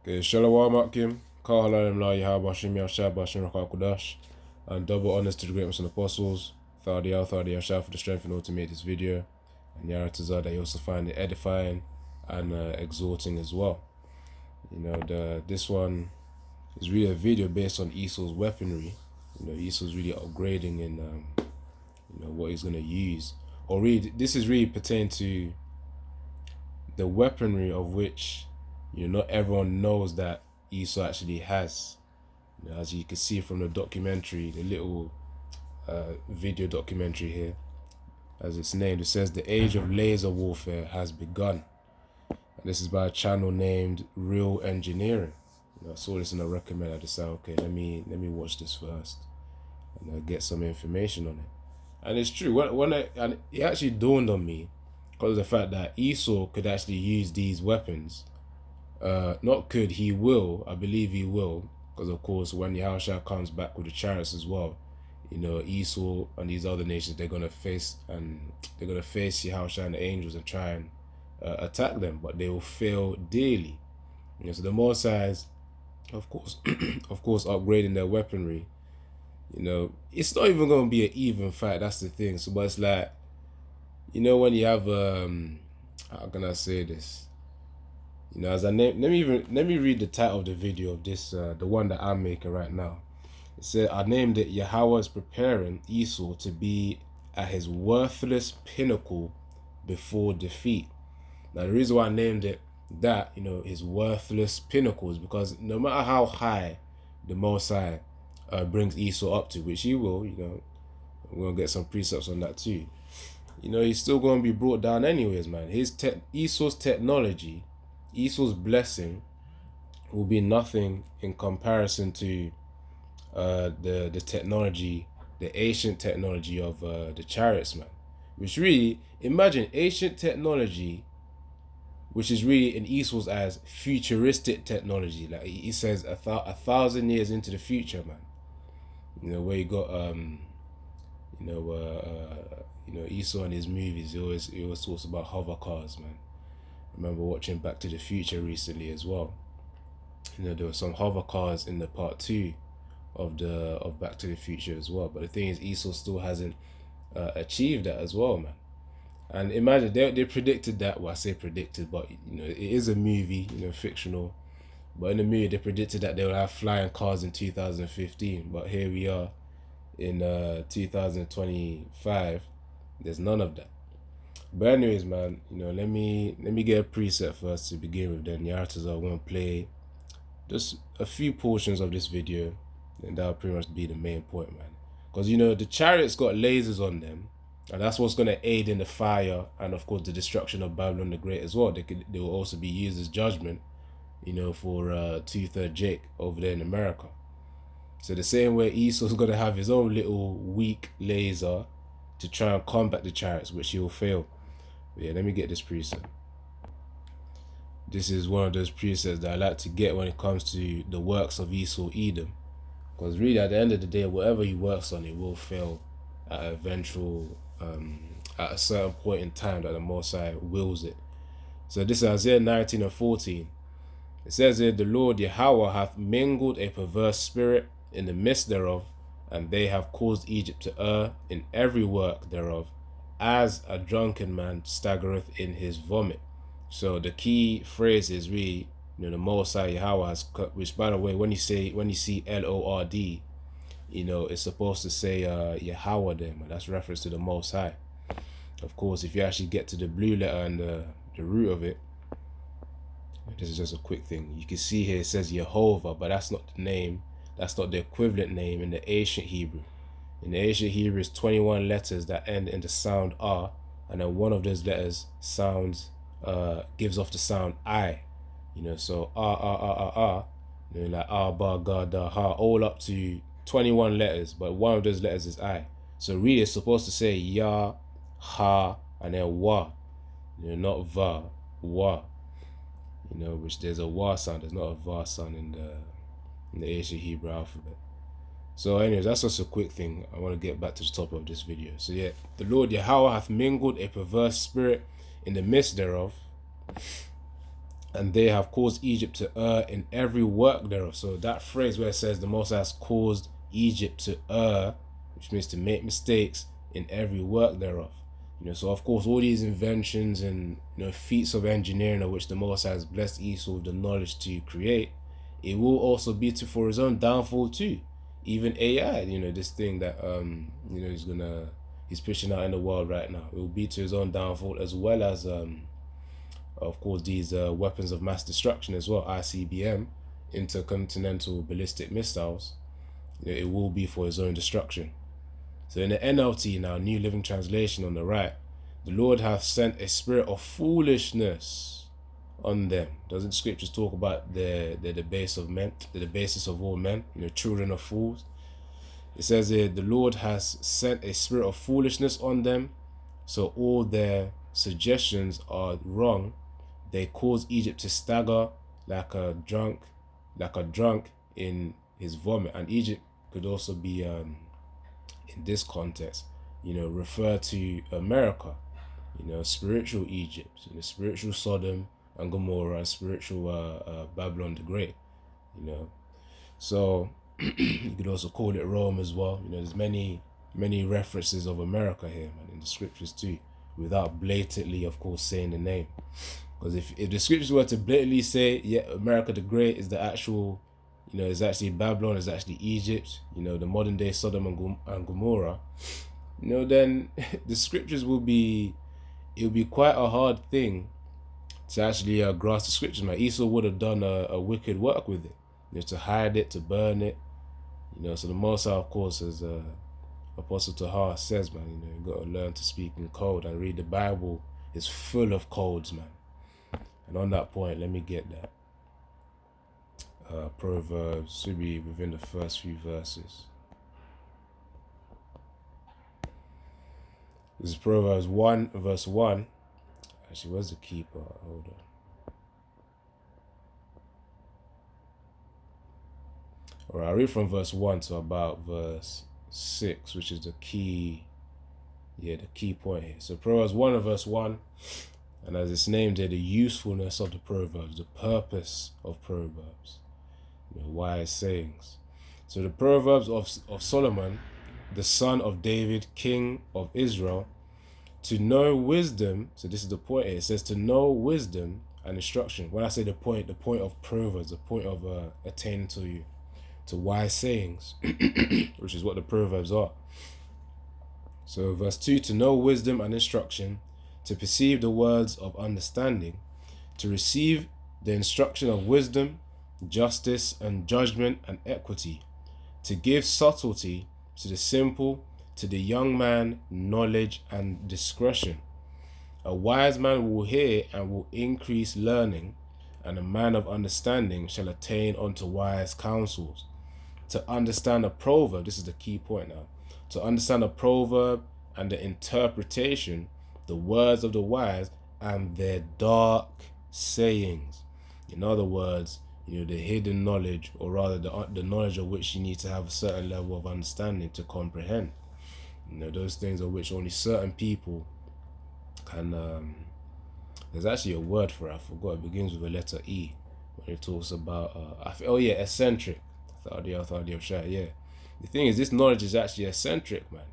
Shalom Akim, Kahalalem La Yahawah Shem Yashab Shem Kudash, and double honors to the great and apostles, Thadi Yashab for the strength in order to make this video, and Yaratazar that you also find it edifying and exhorting as well. You know, this one is really a video based on Esau's weaponry. You know, Esau's really upgrading in what he's gonna use. Or really, this is really pertaining to the weaponry of which not everyone knows that Esau actually has. As you can see from the documentary, the little video documentary here, as it's named, it says the age of laser warfare has begun. And this is by a channel named Real Engineering. I saw this and I recommend. I decided, okay, let me watch this first and get some information on it. And it's true. And it actually dawned on me because of the fact that Esau could actually use these weapons. Not could, he will. I believe he will, because of course when Yahawah comes back with the chariots as well, Esau and these other nations, they're gonna face Yahawah and the angels and try and attack them, but they will fail daily. So the Most High's, of course, upgrading their weaponry. It's not even gonna be an even fight. That's the thing. So, but it's like, when you have how can I say this? As I name, let me read the title of the video of this, the one that I'm making right now. It said, I named it Yahawah is preparing Esau to be at his worthless pinnacle before defeat. Now the reason why I named it that, his worthless pinnacle, is because no matter how high the Most High brings Esau up to, which he will, we're gonna get some precepts on that too. He's still gonna be brought down anyways, man. Esau's technology, Esau's blessing will be nothing in comparison to the technology, the ancient technology of the chariots, man. Which really, imagine ancient technology, which is really in Esau's eyes futuristic technology. Like he says, 1,000 years into the future, man. Where you got Esau in his movies, he always talks about hover cars, man. I remember watching Back to the Future recently as well. There were some hover cars in the part 2 of Back to the Future as well. But the thing is, Esau still hasn't achieved that as well, man. And imagine they predicted that. Well, I say predicted, but it is a movie, fictional. But in the movie, they predicted that they would have flying cars in 2015. But here we are in 2025. There's none of that. But anyways, man, let me get a preset first to begin with. Then Yaratazar, I want to play just a few portions of this video, and that'll pretty much be the main point, man. Because the chariots got lasers on them, and that's what's gonna aid in the fire and of course the destruction of Babylon the Great as well. They will also be used as judgment, for Two-Third Jake over there in America. So the same way Esau's gonna have his own little weak laser to try and combat the chariots, which he will fail. But yeah, let me get this preset. This is one of those presets that I like to get when it comes to the works of Esau Edom, because really at the end of the day, whatever he works on, it will fail at a certain point in time that the Most High wills it. So this is Isaiah 19 and 14. It says here, the Lord Yahawah hath mingled a perverse spirit in the midst thereof, and they have caused Egypt to err in every work thereof, as a drunken man staggereth in his vomit. So the key phrase is really, the Most High Yahawah has, which by the way, when you see Lord, it's supposed to say Yahawah there, man. That's reference to the Most High. Of course, if you actually get to the blue letter and the root of it, this is just a quick thing. You can see here it says Yahawah, but that's not the name. That's not the equivalent name in the ancient Hebrew. In the ancient Hebrew, it's 21 letters that end in the sound R, and then one of those letters gives off the sound I. So R, like R, Ba, Ga, Da, Ha, all up to 21 letters, but one of those letters is I. So really, it's supposed to say Ya, Ha, and then Wa. Not Va, Wa. Which there's a Wa sound. There's not a Va sound in the ancient Hebrew alphabet. So anyways, that's just a quick thing. I want to get back to the topic of this video. So yeah, the Lord Yahawah hath mingled a perverse spirit in the midst thereof, and they have caused Egypt to err in every work thereof. So that phrase where it says the Most High has caused Egypt to err, which means to make mistakes in every work thereof. So of course all these inventions and feats of engineering of which the Most High has blessed Esau with the knowledge to create, it will also be for his own downfall too. Even AI, this thing that he's pushing out in the world right now, it will be to his own downfall, as well as of course these weapons of mass destruction as well, ICBM, intercontinental ballistic missiles. It will be for his own destruction. So in the NLT now, New Living Translation on the right, the Lord hath sent a spirit of foolishness on them. Doesn't scriptures talk about they're the base of men, they're the basis of all men, children of fools? It says here, the Lord has sent a spirit of foolishness on them, so all their suggestions are wrong. They cause Egypt to stagger like a drunk in his vomit. And Egypt could also be in this context, refer to America, spiritual Egypt, spiritual Sodom and Gomorrah, and spiritual Babylon the Great, So you could also call it Rome as well. There's many references of America here, man, in the scriptures too, without blatantly, of course, saying the name. Because if the scriptures were to blatantly say, yeah, America the Great is the actual, is actually Babylon, is actually Egypt, the modern day Sodom and Gomorrah, then the scriptures it'll be quite a hard thing to actually grasp the scriptures, man. Esau would have done a wicked work with it, to hide it, to burn it, so the Most High, of course, as Apostle Tahar says, man, you got to learn to speak in code and read the Bible. It's full of codes, man. And on that point, let me get that. Proverbs should be within the first few verses. This is Proverbs 1, verse 1. Actually, where's the keeper? Hold on. Alright, I'll read from verse 1 to about verse 6, which is the key point here. So Proverbs 1 and verse 1, and as it's named here, the usefulness of the Proverbs, the purpose of Proverbs, wise sayings. So the Proverbs of Solomon, the son of David, king of Israel, to know wisdom. So this is the point here. It says to know wisdom and instruction. When I say the point of Proverbs, the point of attaining to wise sayings, which is what the Proverbs are. So verse 2, to know wisdom and instruction, to perceive the words of understanding, to receive the instruction of wisdom, justice and judgment and equity, to give subtlety to the simple, to the young man knowledge and discretion. A wise man will hear and will increase learning, and a man of understanding shall attain unto wise counsels. To understand a proverb, this is the key point now, to understand a proverb and the interpretation, the words of the wise and their dark sayings. In other words, the hidden knowledge, or rather the knowledge of which you need to have a certain level of understanding to comprehend. Those things of which only certain people can. There's actually a word for it, I forgot. It begins with a letter E when it talks about. Eccentric. Yeah. The thing is, this knowledge is actually eccentric, man.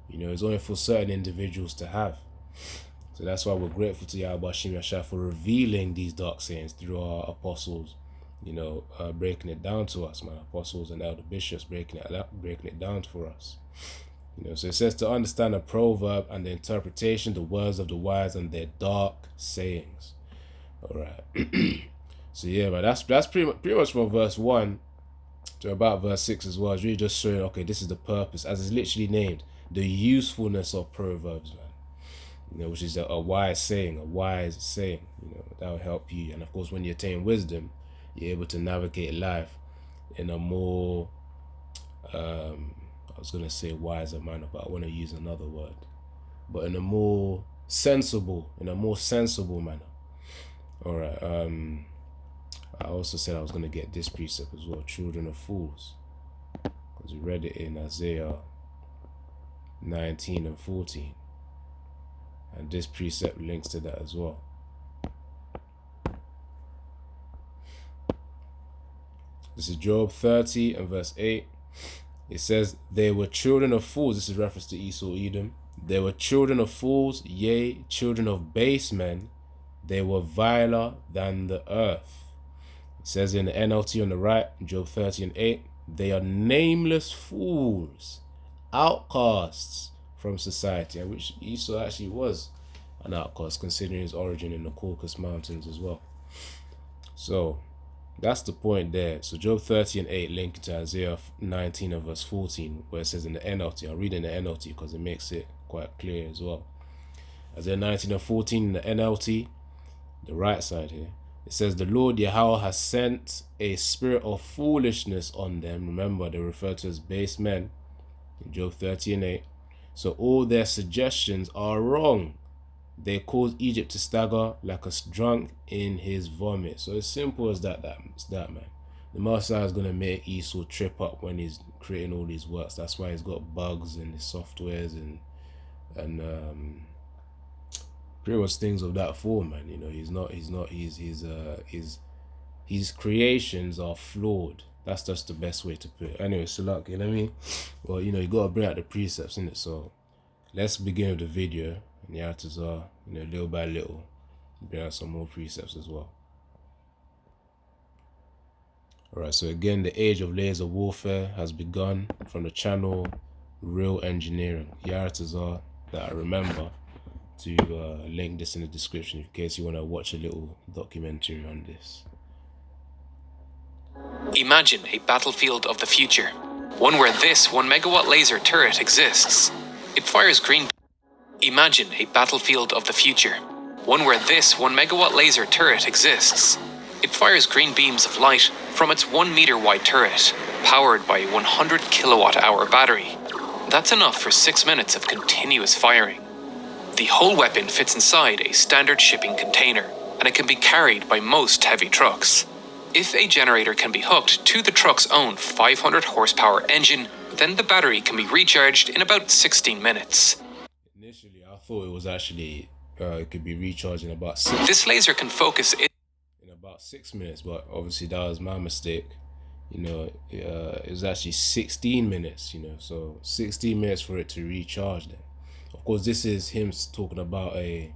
It's only for certain individuals to have. So that's why we're grateful to Yahawah for revealing these dark sayings through our apostles, breaking it down to us, man. Apostles and elder bishops breaking it down for us. So it says to understand a proverb and the interpretation, the words of the wise and their dark sayings. All right. So yeah, man, that's pretty much from verse 1 to about verse 6 as well. It's really just showing, okay, this is the purpose, as it's literally named, the usefulness of Proverbs, man. Which is a wise saying, that will help you. And of course, when you attain wisdom, you're able to navigate life in a more, I was going to say wiser manner, but I want to use another word, but in a more sensible manner. All right. I also said I was going to get this precept as well, children of fools, because we read it in Isaiah 19 and 14. And this precept links to that as well. This is Job 30 and verse 8. It says, they were children of fools. This is reference to Esau, Edom. They were children of fools, yea, children of base men. They were viler than the earth. It says in the NLT on the right, Job 30 and 8, they are nameless fools, outcasts from society, and which Esau actually was an outcast, considering his origin in the Caucasus Mountains as well. So that's the point there. So Job 30 and 8 linked to Isaiah 19 and verse 14, where it says in the NLT, I'll read in the NLT because it makes it quite clear as well. Isaiah 19 and 14 in the NLT, the right side here, it says, the Lord Yahawah has sent a spirit of foolishness on them. Remember, they're referred to as base men in Job 30 and 8. So all their suggestions are wrong. They cause Egypt to stagger like a drunk in his vomit. So it's simple as that, man. The Master is going to make Esau trip up when he's creating all these works. That's why he's got bugs in his softwares and pretty much things of that form, man. You know, his creations are flawed. That's just the best way to put it. Anyway, so look, you know what I mean? Well, you know, you gotta bring out the precepts, innit? So let's begin with the video, and the answers are, you know, little by little, bring out some more precepts as well. Alright, so again, the age of laser warfare has begun from the channel Real Engineering. Yaratazar, that I remember to link this in the description in case you want to watch a little documentary on this. Imagine a battlefield of the future, one where this 1 megawatt laser turret exists. It fires green. Imagine a battlefield of the future, one where this 1 megawatt laser turret exists. It fires green beams of light from its 1 meter wide turret, powered by a 100 kilowatt hour battery. That's enough for 6 minutes of continuous firing. The whole weapon fits inside a standard shipping container, and it can be carried by most heavy trucks. If a generator can be hooked to the truck's own 500 horsepower engine, then the battery can be recharged in about 16 minutes. Initially, I thought it was actually, it could be recharged in about 6 minutes. This laser can focus in about 6 minutes, but obviously that was my mistake. You know, it was actually 16 minutes, you know, so 16 minutes for it to recharge then. Of course, this is him talking about a,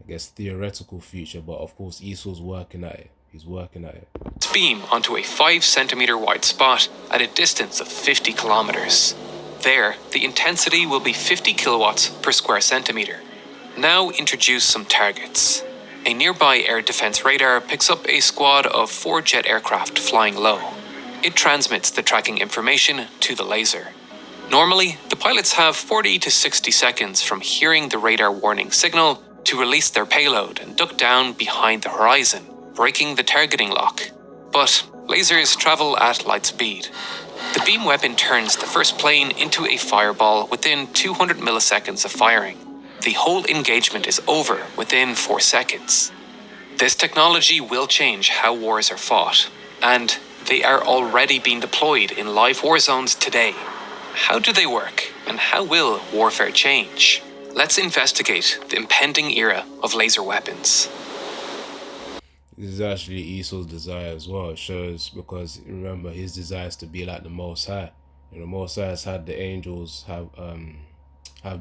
I guess, theoretical future, but of course Esau's working at it. He's working at it. Beam onto a 5 centimeter wide spot at a distance of 50 kilometers. There, the intensity will be 50 kilowatts per square centimeter. Now introduce some targets. A nearby air defense radar picks up a squad of 4 jet aircraft flying low. It transmits the tracking information to the laser. Normally, the pilots have 40 to 60 seconds from hearing the radar warning signal to release their payload and duck down behind the horizon, breaking the targeting lock. But lasers travel at light speed. The beam weapon turns the first plane into a fireball within 200 milliseconds of firing. The whole engagement is over within 4 seconds. This technology will change how wars are fought, and they are already being deployed in live war zones today. How do they work, and how will warfare change? Let's investigate the impending era of laser weapons. This is actually Esau's desire as well. It shows, because remember, his desire is to be like the Most High. And the Most High has had the angels have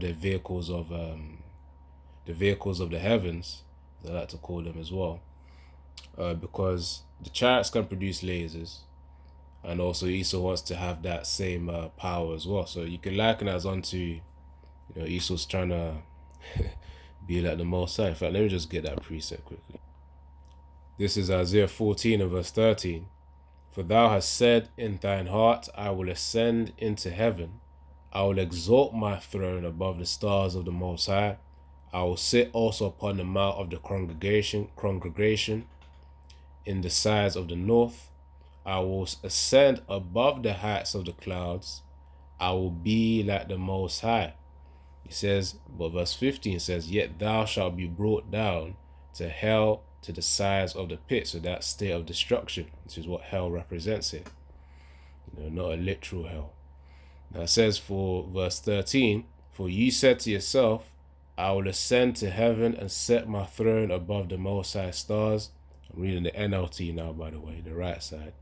their vehicles of the heavens, as I like to call them as well, because the chariots can produce lasers, and also Esau wants to have that same power as well. So you can liken that onto, you know, Esau's trying to be like the Most High. In fact, let me just get that preset quickly. This is Isaiah 14 and verse 13. For thou hast said in thine heart, I will ascend into heaven. I will exalt my throne above the stars of the Most High. I will sit also upon the mount of the congregation in the sides of the north. I will ascend above the heights of the clouds. I will be like the Most High. He says, but verse 15 says, yet thou shalt be brought down to hell, to the sides of the pit. So that state of destruction, which is what hell represents here. You know, not a literal hell. Now it says for verse 13, for you said to yourself, I will ascend to heaven and set my throne above the Most High stars. I'm reading the NLT now, by the way, the right side.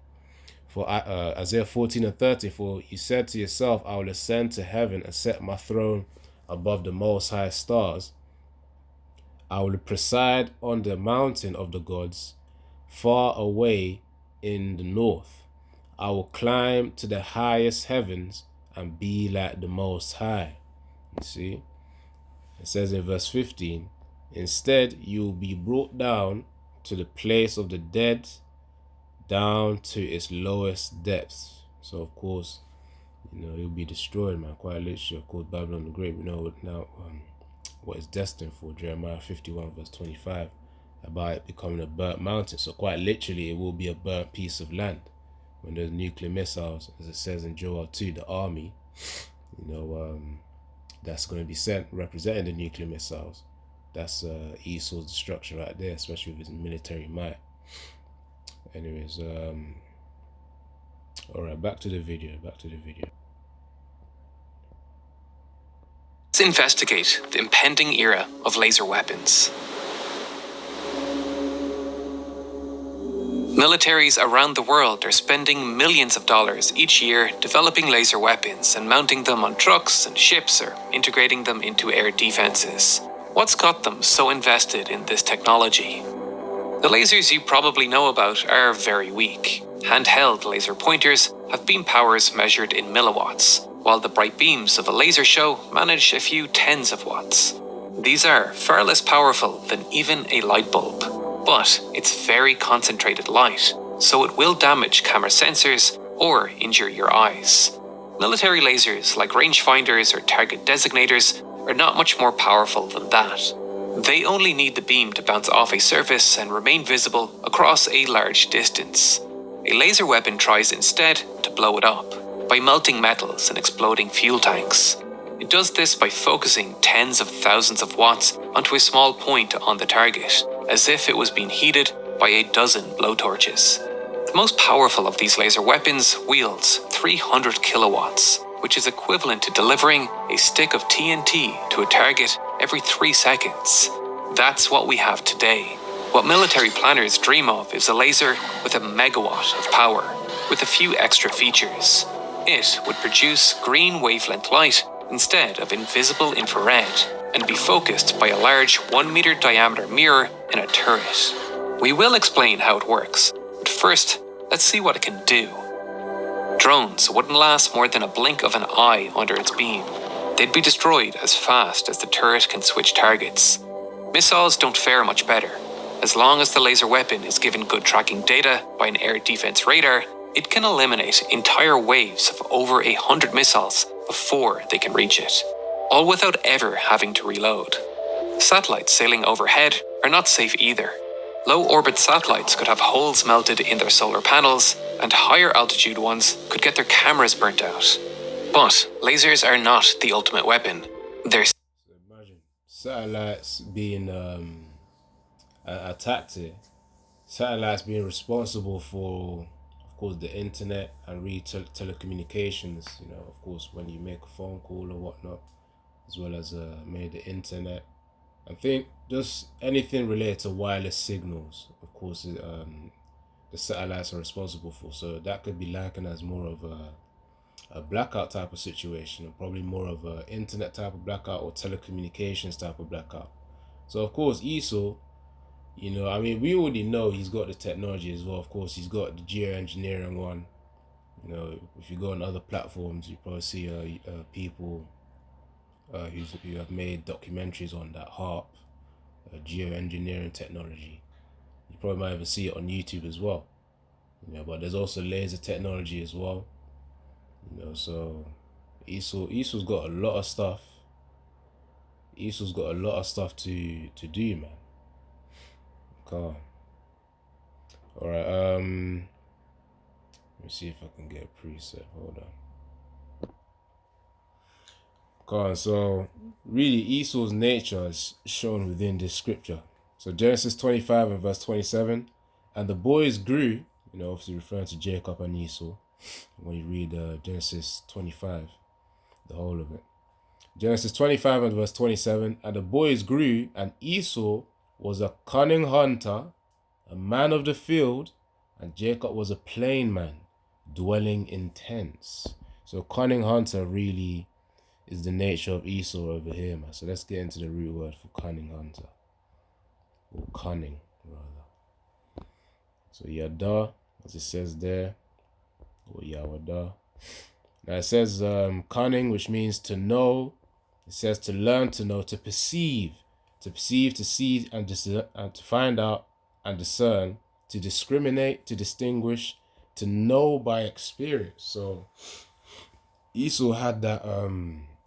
For Isaiah 14:30, for you said to yourself, I will ascend to heaven and set my throne above the most high stars. I will preside on the mountain of the gods, far away in the north. I will climb to the highest heavens and be like the Most High. You see? It says in verse 15, instead you will be brought down to the place of the dead, down to its lowest depths. So of course, you'll be destroyed, man. Quite literally, of course, Babylon the Great, we know now what it's destined for. Jeremiah 51 verse 25, about it becoming a burnt mountain. So quite literally, it will be a burnt piece of land. When there's nuclear missiles, as it says in Joel 2, the army, that's going to be sent representing the nuclear missiles. That's Esau's destruction right there, especially with his military might. Anyways, all right, back to the video. Let's investigate the impending era of laser weapons. Militaries around the world are spending millions of dollars each year developing laser weapons and mounting them on trucks and ships or integrating them into air defenses. What's got them so invested in this technology? The lasers you probably know about are very weak. Handheld laser pointers have beam powers measured in milliwatts, while the bright beams of a laser show manage a few tens of watts. These are far less powerful than even a light bulb, but it's very concentrated light, so it will damage camera sensors or injure your eyes. Military lasers like rangefinders or target designators are not much more powerful than that. They only need the beam to bounce off a surface and remain visible across a large distance. A laser weapon tries instead to blow it up, by melting metals and exploding fuel tanks. It does this by focusing tens of thousands of watts onto a small point on the target, as if it was being heated by a dozen blowtorches. The most powerful of these laser weapons wields 300 kilowatts, which is equivalent to delivering a stick of TNT to a target every 3 seconds. That's what we have today. What military planners dream of is a laser with a megawatt of power, with a few extra features. It would produce green wavelength light instead of invisible infrared, and be focused by a large 1 meter diameter mirror in a turret. We will explain how it works, but first, let's see what it can do. Drones wouldn't last more than a blink of an eye under its beam. They'd be destroyed as fast as the turret can switch targets. Missiles don't fare much better. As long as the laser weapon is given good tracking data by an air defense radar, it can eliminate entire waves of over 100 missiles before they can reach it, all without ever having to reload. Satellites sailing overhead are not safe either. Low-orbit satellites could have holes melted in their solar panels, and higher altitude ones could get their cameras burnt out. But lasers are not the ultimate weapon. They're Imagine satellites being attacked here. Satellites being responsible for, of course, the internet and telecommunications. Of course, when you make a phone call or whatnot, as well as made the internet. I think just anything related to wireless signals, of course, the satellites are responsible for. So that could be likened as more of a blackout type of situation, or probably more of a internet type of blackout or telecommunications type of blackout. So of course Esau, we already know he's got the technology as well. Of course, he's got the geoengineering one. If you go on other platforms, you probably see people who have made documentaries on that HARP, geoengineering technology. You probably might even see it on YouTube as well. But there's also laser technology as well. So Esau's got a lot of stuff. Esau's got a lot of stuff to do, man. Calm. Alright, let me see if I can get a preset. Hold on. Calm. So really Esau's nature is shown within this scripture. So Genesis 25 and verse 27, and the boys grew, obviously referring to Jacob and Esau. When you read Genesis 25, the whole of it. Genesis 25 and verse 27, and the boys grew, and Esau was a cunning hunter, a man of the field, and Jacob was a plain man, dwelling in tents. So cunning hunter really is the nature of Esau over here, man. So let's get into the root word for cunning hunter, or cunning rather. So Yada, as it says there, or Yahawah. Now it says cunning, which means to know. It says to learn, to know, to perceive, to see, and to find out and discern, to discriminate, to distinguish, to know by experience. So Esau had that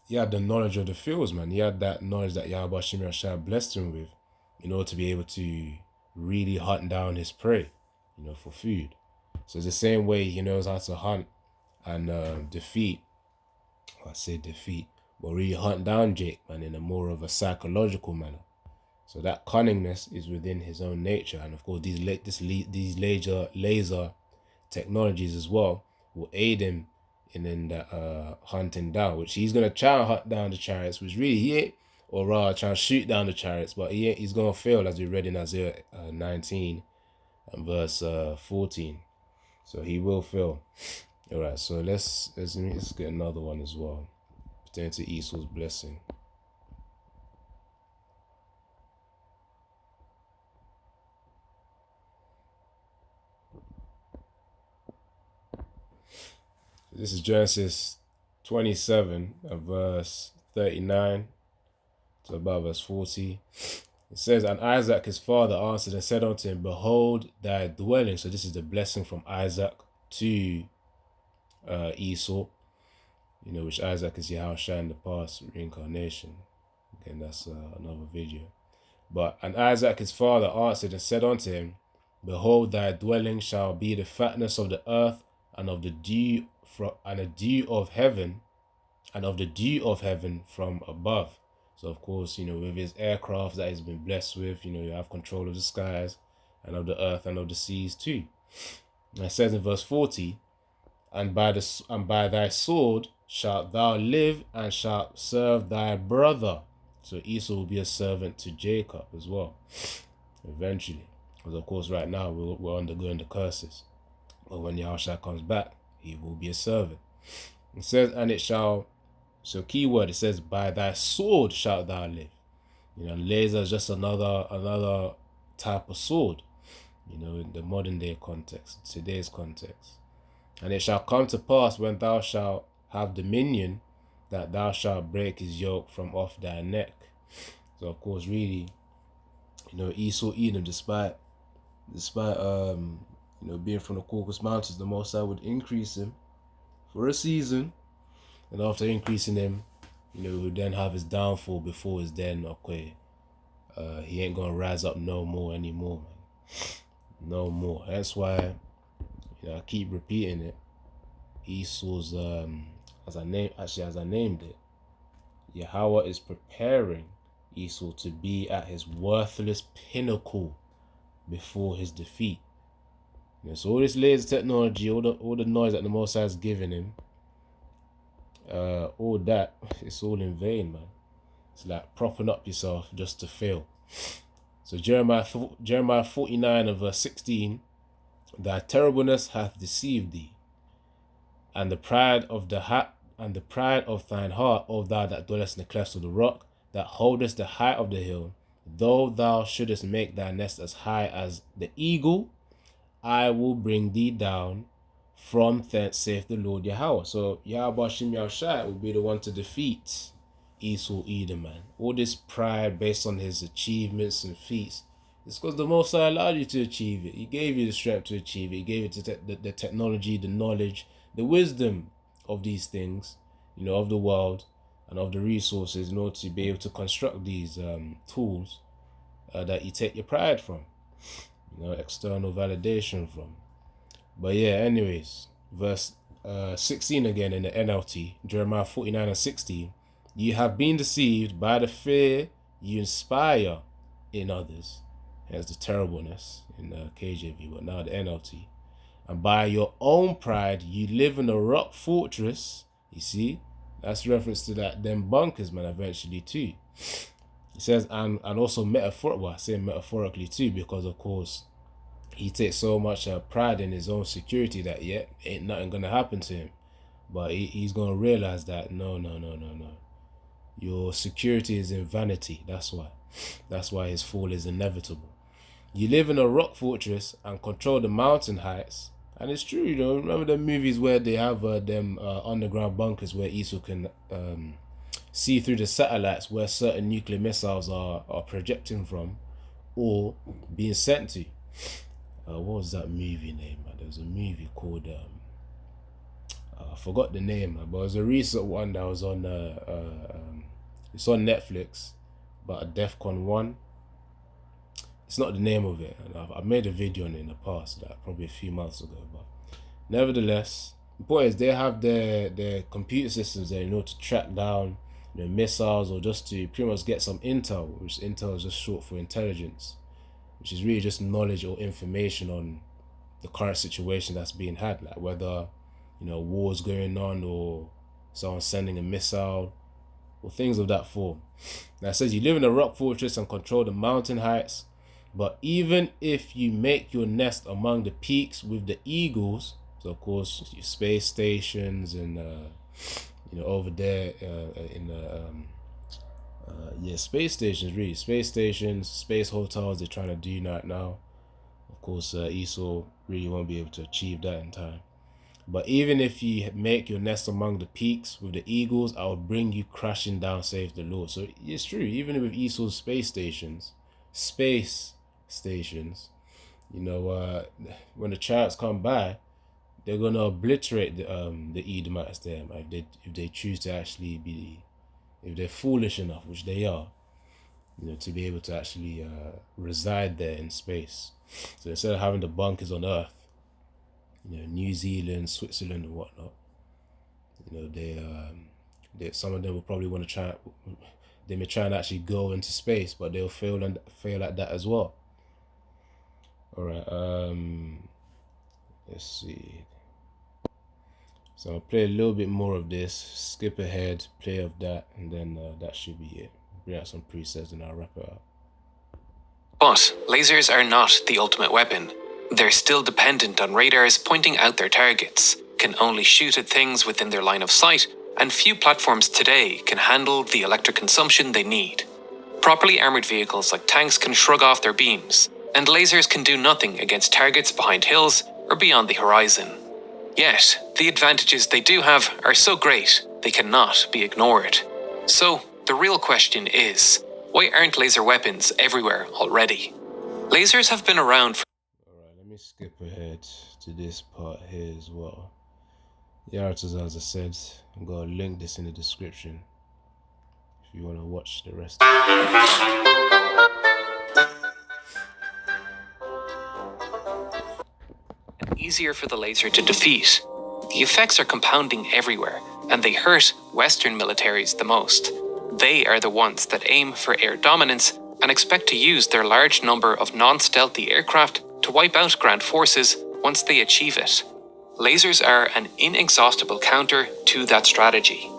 he had the knowledge of the fields, man. He had that knowledge that Yahawah blessed him with in order to be able to really hunt down his prey, for food. So it's the same way he knows how to hunt and defeat, but really hunt down Jake, man, in a more of a psychological manner. So that cunningness is within his own nature, and of course these laser technologies as well will aid him in that hunting down, which he's gonna try and hunt down the chariots, which really he ain't, or rather try and shoot down the chariots, but he's gonna fail, as we read in Isaiah 19 and verse 14. So he will fail. All right, so let's get another one as well pertaining to Esau's blessing. This is Genesis 27 and verse 39 to about verse 40. It says, and Isaac his father answered and said unto him, behold thy dwelling. So this is the blessing from Isaac to Esau, which Isaac is Yahawah in the past reincarnation. Again, that's another video. And Isaac his father answered and said unto him, behold, thy dwelling shall be the fatness of the earth, and of the dew of heaven, from above. So of course, with his aircraft that he's been blessed with, you have control of the skies and of the earth and of the seas too. And it says in verse 40, and by thy sword shalt thou live, and shalt serve thy brother. So Esau will be a servant to Jacob as well, eventually. Because of course right now we're undergoing the curses. But when Yahawah comes back, he will be a servant. It says, and it shall, so key word, it says, by thy sword shalt thou live. Laser is just another type of sword, in the modern day context, today's context. And it shall come to pass when thou shalt have dominion, that thou shalt break his yoke from off thy neck. So of course, really, Esau Edom, despite being from the Caucasus Mountains, the Most High would increase him for a season, and after increasing him, he would then have his downfall before his then okay. He ain't gonna rise up no more anymore, man. No more. That's why I keep repeating it. Esau's as I named it, Yahawah is preparing Esau to be at his worthless pinnacle before his defeat. So all this laser technology, all the noise that the Most High is giving him, all that, it's all in vain, man. It's like propping up yourself just to fail. So Jeremiah 49 and verse 16, thy terribleness hath deceived thee, and the pride of thine heart, O thou that dwellest in the clefts of the rock, that holdest the height of the hill, though thou shouldest make thy nest as high as the eagle, I will bring thee down from thence, saith the Lord Yahawah. So Yahawah will be the one to defeat Esau Edom, man. All this pride based on his achievements and feats, it's because the Most High allowed you to achieve it. He gave you the strength to achieve it. He gave you the technology, the knowledge, the wisdom of these things, of the world and of the resources in order to be able to construct these tools that you take your pride from, external validation from. But yeah, anyways, verse 16 again in the NLT, Jeremiah 49 and 16, you have been deceived by the fear you inspire in others. Here's the terribleness in the KJV, but now the NLT. And by your own pride, you live in a rock fortress. You see, that's reference to them bunkers, man, eventually too. It says, and also metaphorically too, because of course, he takes so much pride in his own security that ain't nothing gonna happen to him. But he's gonna realize that no, your security is in vanity. That's why his fall is inevitable. You live in a rock fortress and control the mountain heights. And it's true, remember the movies where they have them underground bunkers where Esau can see through the satellites where certain nuclear missiles are projecting from or being sent to. What was that movie name? There was a movie called I forgot the name, but it was a recent one that was on it's on Netflix, but a DEFCON 1. It's not the name of it, and I've made a video on it in the past, like probably a few months ago. But nevertheless, the point is they have their computer systems there in order to track down missiles or just to pretty much get some intel, which intel is just short for intelligence, which is really just knowledge or information on the current situation that's being had, like whether war's going on or someone sending a missile or things of that form. Now it says you live in a rock fortress and control the mountain heights, but even if you make your nest among the peaks with the eagles, so of course your space stations and over there in the space stations, space hotels they're trying to do right now. Of course, Esau really won't be able to achieve that in time. But even if you make your nest among the peaks with the eagles, I will bring you crashing down, saith the Lord. So it's true, even with Esau's space stations, when the chariots come by, they're gonna obliterate the Edomites there, if they choose to actually if they're foolish enough, which they are, to be able to actually reside there in space. So instead of having the bunkers on Earth, New Zealand, Switzerland, and whatnot, they some of them will probably want to try. They may try and actually go into space, but they'll fail at that as well. All right. Let's see. So I'll play a little bit more of this. Skip ahead, play of that, and then that should be it. Bring out some presets, and I'll wrap it up. But lasers are not the ultimate weapon. They're still dependent on radars pointing out their targets, can only shoot at things within their line of sight, and few platforms today can handle the electric consumption they need. Properly armored vehicles like tanks can shrug off their beams, and lasers can do nothing against targets behind hills or beyond the horizon. Yet, the advantages they do have are so great, they cannot be ignored. So, the real question is, why aren't laser weapons everywhere already? Lasers have been around for... Alright, let me skip ahead to this part here as well. Yahawah, as I said, I'm going to link this in the description if you want to watch the rest of it. Easier for the laser to defeat. The effects are compounding everywhere, and they hurt Western militaries the most. They are the ones that aim for air dominance and expect to use their large number of non-stealthy aircraft to wipe out ground forces once they achieve it. Lasers are an inexhaustible counter to that strategy.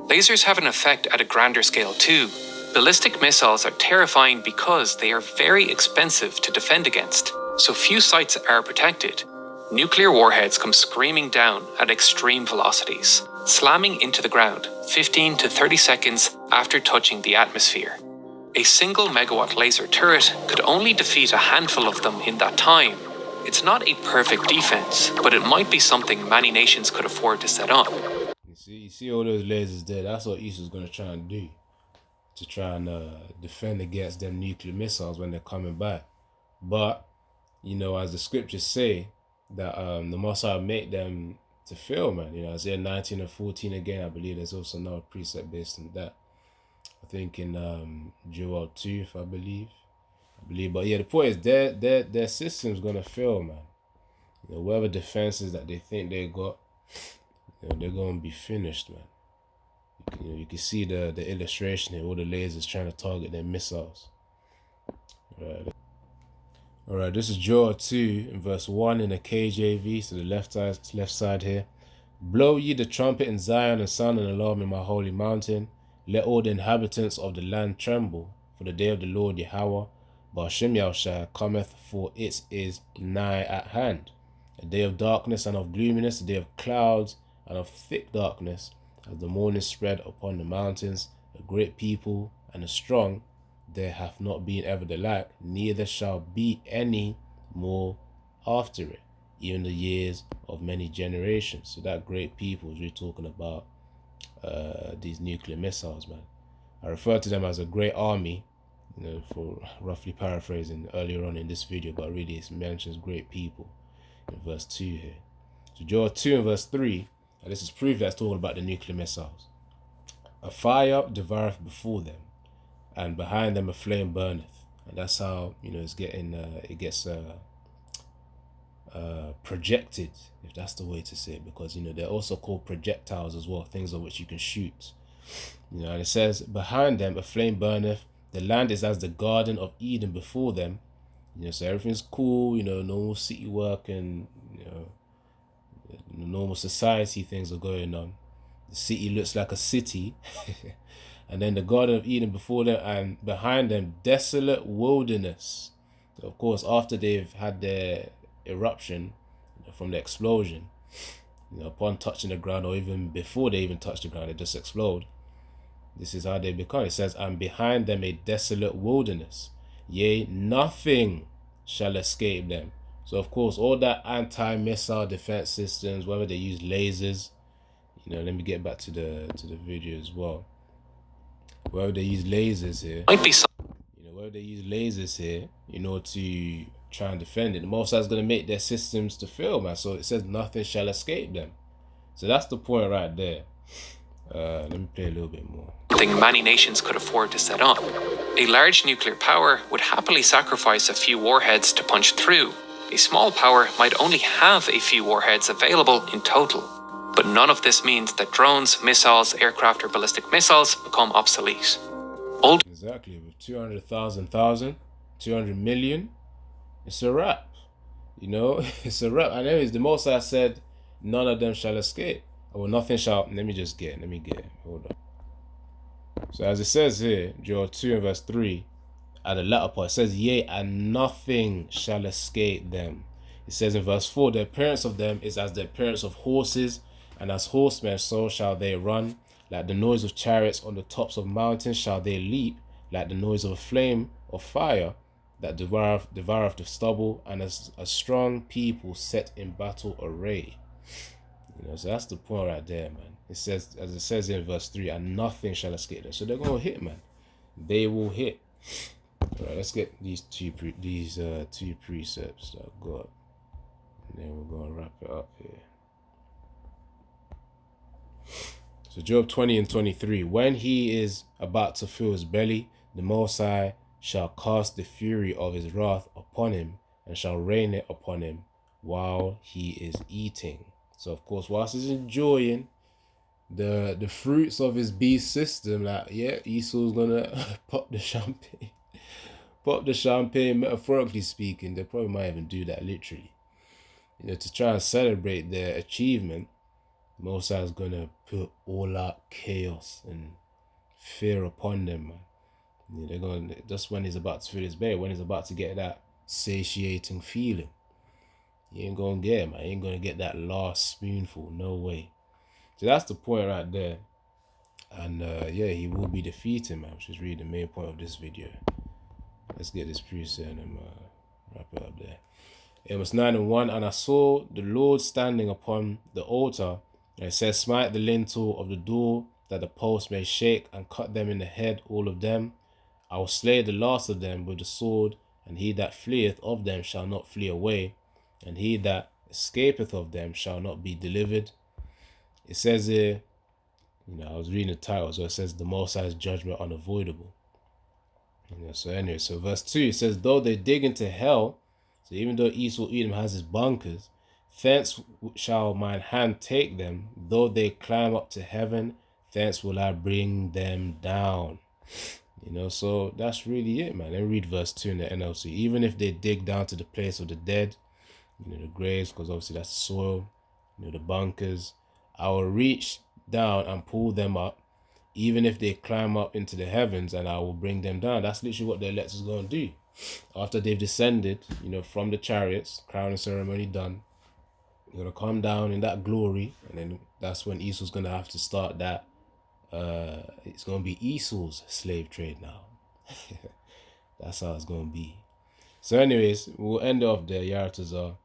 Lasers have an effect at a grander scale too. Ballistic missiles are terrifying because they are very expensive to defend against, so few sites are protected. Nuclear warheads come screaming down at extreme velocities, slamming into the ground 15 to 30 seconds after touching the atmosphere. A single megawatt laser turret could only defeat a handful of them in that time. It's not a perfect defense, but it might be something many nations could afford to set up. You see all those lasers there? That's what Esau's going to try and do, to try and defend against them nuclear missiles when they're coming back. But, as the scriptures say, that the Most High make them to fail, man. Isaiah 19 and 14 again, I believe there's also another precept based on that. I think in Joel 2, if I believe. But yeah, the point is their system's gonna fail, man. Whatever defenses that they think they got, they're gonna be finished, man. You can see the illustration here, all the lasers trying to target their missiles. Alright, this is Joel 2 in verse 1 in the KJV, so the left side here. Blow ye the trumpet in Zion and sound an alarm in my holy mountain. Let all the inhabitants of the land tremble, for the day of the Lord Yahawah, but Hashem Yahushua cometh, for it is nigh at hand. A day of darkness and of gloominess, a day of clouds and of thick darkness, as the morning spread upon the mountains, a great people and a strong, there hath not been ever the like, neither shall be any more after it, even the years of many generations. So that great people is really talking about these nuclear missiles, man. I refer to them as a great army, for roughly paraphrasing earlier on in this video, but really it mentions great people in verse 2 here. So Joel 2 and verse 3, and this is proof that's talking about the nuclear missiles. A fire devoureth before them, and behind them a flame burneth. And that's how, it's getting, it gets projected, if that's the way to say it, because, they're also called projectiles as well, things on which you can shoot. And it says, behind them a flame burneth, the land is as the Garden of Eden before them. So everything's cool, normal city work and, normal society things are going on. The city looks like a city. And then the Garden of Eden before them, and behind them desolate wilderness. So of course, after they've had their eruption from the explosion, upon touching the ground, or even before they even touch the ground, they just explode. This is how they become. It says, and behind them a desolate wilderness, yea, nothing shall escape them. So of course, all that anti-missile defense systems, whether they use lasers, let me get back to the video as well. Whether they use lasers here, whether they use lasers here, to try and defend it, the Most High is going to make their systems to fail, man. So it says nothing shall escape them. So that's the point right there. Let me play a little bit more. Something many nations could afford to set up. A large nuclear power would happily sacrifice a few warheads to punch through. A small power might only have a few warheads available in total. But none of this means that drones, missiles, aircraft, or ballistic missiles become obsolete. Exactly, with 200 million, it's a wrap. It's a wrap. And anyways, the Most High said, none of them shall escape. Or nothing shall, let me get it. Hold on. So as it says here, Joel 2 and verse 3, at the latter part, it says, yea, and nothing shall escape them. It says in verse 4, the appearance of them is as the appearance of horses, and as horsemen so shall they run. Like the noise of chariots on the tops of mountains shall they leap, like the noise of a flame of fire that devoureth the stubble, and as a strong people set in battle array. So that's the point right there, man. It says, as it says in verse 3, and nothing shall escape them. So they're going to hit, man. They will hit. All right, let's get these two precepts that I've got. And then we're going to wrap it up here. So Job 20 and 23. When he is about to fill his belly, the Most High shall cast the fury of his wrath upon him, and shall rain it upon him while he is eating. So of course, whilst he's enjoying the fruits of his beast system, like, yeah, Esau's gonna pop the champagne. Pop the champagne, metaphorically speaking. They probably might even do that literally. To try and celebrate their achievement. Most High is gonna put all out chaos and fear upon them, man. They're going, just when he's about to fill his belly, when he's about to get that satiating feeling, he ain't gonna get it, man. He ain't gonna get that last spoonful, no way. So that's the point right there. And yeah, he will be defeated, man, which is really the main point of this video. Let's get this preset and wrap it up there. Amos 9 and 1, and I saw the Lord standing upon the altar, and it says, smite the lintel of the door, that the posts may shake, and cut them in the head, all of them. I will slay the last of them with the sword, and he that fleeth of them shall not flee away, and he that escapeth of them shall not be delivered. It says here, I was reading the title, so it says the Most High's judgment unavoidable. So anyway, so verse 2, it says, though they dig into hell, so even though Esau Edom has his bunkers, thence shall mine hand take them. Though they climb up to heaven, thence will I bring them down. So that's really it, man. Let me read verse 2 in the NLT. Even if they dig down to the place of the dead, the graves, because obviously that's the soil, the bunkers, I will reach down and pull them up, even if they climb up into the heavens, and I will bring them down. That's literally what the elect is going to do. after they've descended, you know, from the chariots, crowning ceremony done, you're gonna come down in that glory, and then that's when Esau's gonna have to start that. It's gonna be Esau's slave trade now. That's how it's gonna be. So, anyways, we'll end off there, Yaratazar,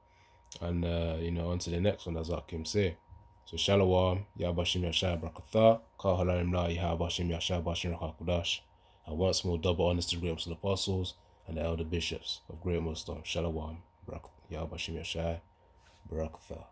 and you know, on to the next one, as Akim say. So, Shalom, Yabashim Yashai Brakatha, Kahalarim La Yahabashim Yashai Bashim Rakakudash, and once more, double honors to the great Muslim apostles and the elder bishops of Great Muslim. Shalom, Yabashim Yashai Brakatha.